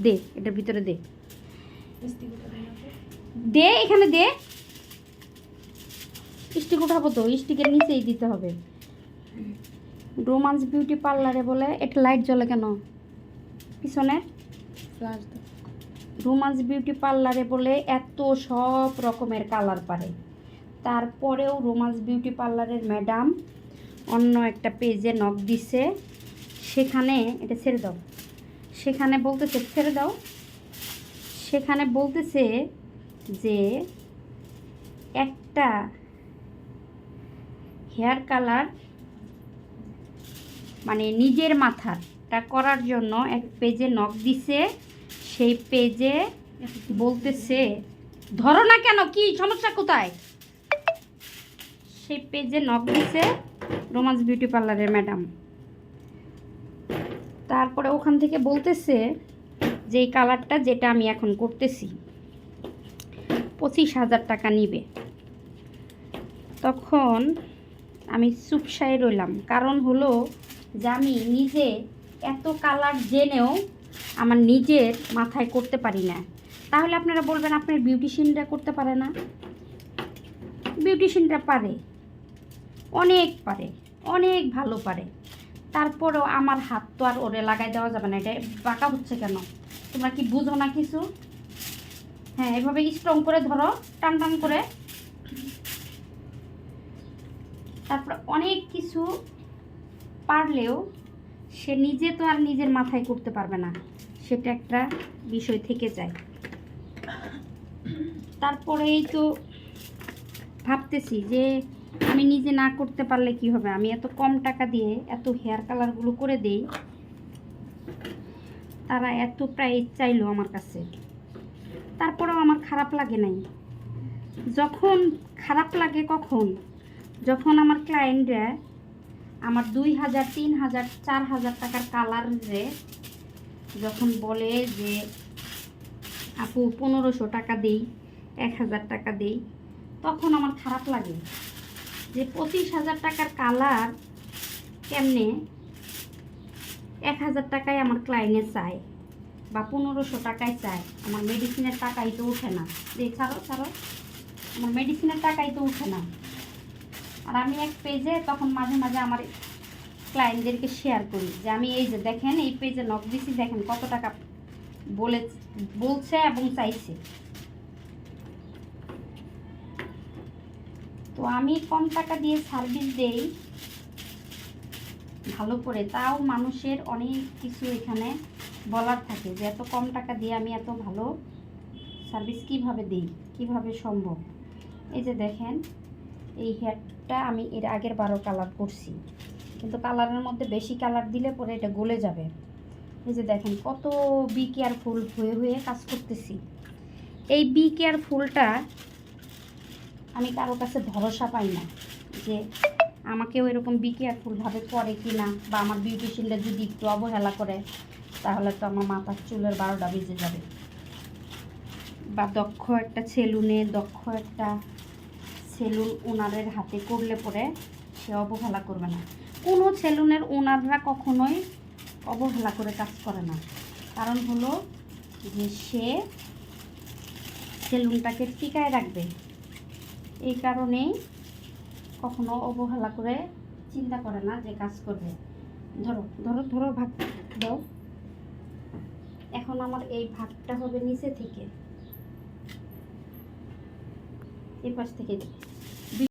দে, এটার ভিতরে দে, দে, এখানে দে। স্টিক উঠাবো তো, স্টিকের নিচেই দিতে হবে। রোমান্স বিউটি পার্লারে বলে এটা লাইট জ্বলে কেন পিছনে? রোমান্স বিউটি পার্লারে বলে এত সব রকমের কালার পারে, তারপরেও রোমান্স বিউটি পার্লারের ম্যাডাম অন্য একটা পেজে নক দিছে, সেখানে এটা ছেড়ে দাও, সেখানে বলতেছে ছেড়ে দাও, সেখানে বলতেছে যে একটা হেয়ার কালার মানে নিজের মাথারটা করার জন্য এক পেজে নক দিছে, সেই পেজে বলতেছে ধরো না কেন, কি সমস্যা কোথায়? সেই পেজে নক দিছে রোমান্স বিউটি পার্লারের ম্যাডাম। তারপরে ওখান থেকে বলতেছে যে এই কালারটা যেটা আমি এখন করতেছি 25,000 টাকা নিবে। তখন আমি চুপসায় রইলাম, কারণ হলো যে আমি নিজে এত কালার জেনেও আমার নিজের মাথায় করতে পারি না। তাহলে আপনারা বলবেন আপনার বিউটিশিয়ানরা করতে পারে না? বিউটিশিয়ানরা পারে, অনেক পারে, অনেক ভালো পারে। তারপরেও আমার হাত তো আর ওরে লাগাই দেওয়া যাবে না। এটা বাঁকা হচ্ছে কেন? তোমরা কি বুঝো না কিছু? হ্যাঁ, এভাবে স্ট্রং করে ধরো, টান টান করে। তারপর অনেক কিছু পারলেও সে নিজে তো আর নিজের মাথায় করতে পারবে না, সেটা একটা বিষয় থেকে যায়। তারপরেই তো ভাবতেছি যে আমি নিজে না করতে পারলে কি হবে, আমি এত কম টাকা দিয়ে এত হেয়ার কালারগুলো করে দেই, তারা এত প্রাইস চাইলো আমার কাছে, তারপরেও আমার খারাপ লাগে নাই। যখন খারাপ লাগে কখন? যখন আমার ক্লায়েন্টরা আমার 2,000, 3,000, 4,000 টাকার কালারে যখন বলে যে আপু 1500 টাকা দেই, 1,000 টাকা দেই, তখন আমার খারাপ লাগে যে 25,000 টাকার কালার কেমনে 1,000 টাকায় আমার ক্লায়েন্টে চায় বা 1500 টাকায় চায়। আমার মেডিসিনের টাকাই তো উঠে না। ছাড়ো ছাড়ো, আমার মেডিসিনের টাকাই তো উঠে না। আর আমি এক পেজে তখন মাঝে মাঝে আমার ক্লায়েন্টদেরকে শেয়ার করি যে আমি এই যে দেখেন এই পেজে নক দিছি, দেখেন কত টাকা বলছে এবং চাইছে। তো আমি কম টাকা দিয়ে সার্ভিস দেই ভালো করে, তাও মানুষের অনেক কিছু এখানে বলার থাকে যে এত কম টাকা দিয়ে আমি এত ভালো সার্ভিস কিভাবে দিই, কিভাবে সম্ভব। এই যে দেখেন এই হেয়ারটা আমি এর আগের 12 কালার করছি, কিন্তু কালারের মধ্যে বেশি কালার দিলে পরে এটা গলে যাবে। এই যে দেখেন কত বি কেয়ারফুল হয়ে হয়ে কাজ করতেছি। এই বি কেয়ারফুলটা আমি কারো কাছে ভরসা পাই না যে আমাকেও এরকম বি কেয়ারফুলভাবে করে কি না, বা আমার বিউটিশিয়ানরা যদি একটু অবহেলা করে তাহলে তো আমার মাথার চুলের 12টা বেজে যাবে। বা দক্ষ একটা সেলুন ওনারের হাতে করলে পরে সে অবহেলা করবে না। কোনো সেলুনের ওনাররা কখনোই অবহেলা করে কাজ করে না, কারণ হলো যে সে সেলুনটাকে টিকায় রাখবে, এই কারণেই কখনো অবহেলা করে চিন্তা করে না যে কাজ করবে। ধরো ধরো ধরো, ভাগ দাও। এখন আমার এই ভাগটা হবে নিচে থেকে, এই পাশ থেকে